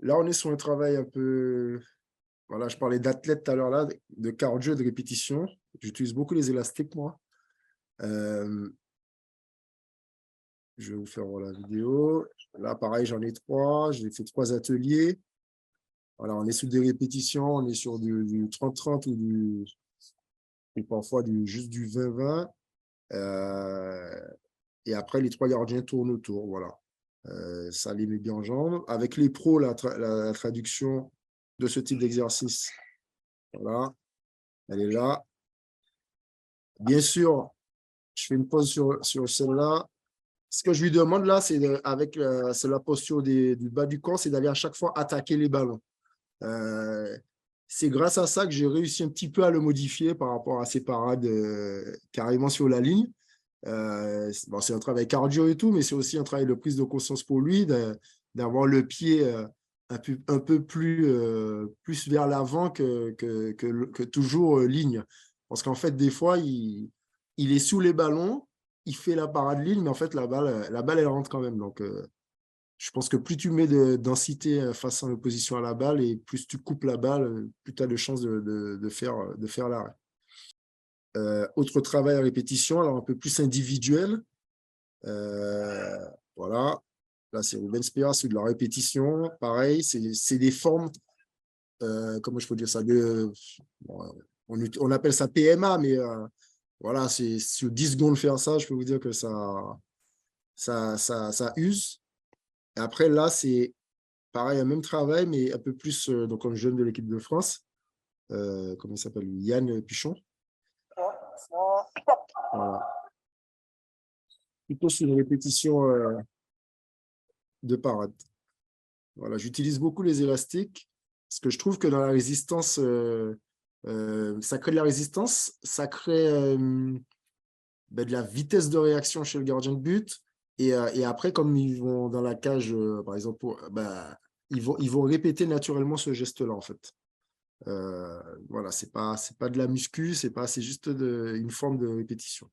là, on est sur un travail un peu... Voilà, je parlais d'athlète tout à l'heure, là, de cardio, de répétition. J'utilise beaucoup les élastiques, moi. Euh, je vais vous faire voir la vidéo. Là, pareil, j'en ai 3. J'ai fait 3 ateliers. Voilà, on est sur des répétitions. On est sur du 30-30 ou parfois juste du 20-20. Et après, les 3 gardiens tournent autour. Voilà. Ça les met bien en jambes. Avec les pros, la traduction de ce type d'exercice, voilà, elle est là. Bien sûr, je fais une pause sur celle-là. Ce que je lui demande là, c'est la posture du bas du corps, c'est d'aller à chaque fois attaquer les ballons. C'est grâce à ça que j'ai réussi un petit peu à le modifier par rapport à ses parades carrément sur la ligne. Bon, c'est un travail cardio et tout, mais c'est aussi un travail de prise de conscience pour lui, d'avoir le pied un peu plus vers l'avant que toujours ligne. Parce qu'en fait, des fois, il est sous les ballons, il fait la parade ligne, mais en fait, la balle elle rentre quand même. Donc, je pense que plus tu mets de densité face en opposition à la balle et plus tu coupes la balle, plus tu as de chances de faire l'arrêt. Autre travail à répétition, alors un peu plus individuel. Voilà. Là, c'est Ruben Spera, c'est de la répétition. Pareil, c'est des formes, comment je peux dire ça, bon, on appelle ça PMA, mais voilà, c'est sur 10 secondes faire ça, je peux vous dire que ça use. Et après, là, c'est pareil, un même travail, mais un peu plus, donc un jeune de l'équipe de France, comment il s'appelle, Yann Pichon. Voilà. Plutôt sur une répétition de parade. Voilà, j'utilise beaucoup les élastiques parce que je trouve que dans la résistance, ça crée de la résistance, ça crée de la vitesse de réaction chez le gardien de but. Et après, comme ils vont dans la cage, par exemple, ils vont répéter naturellement ce geste-là, en fait. Voilà, c'est pas de la muscu, c'est juste une forme de répétition.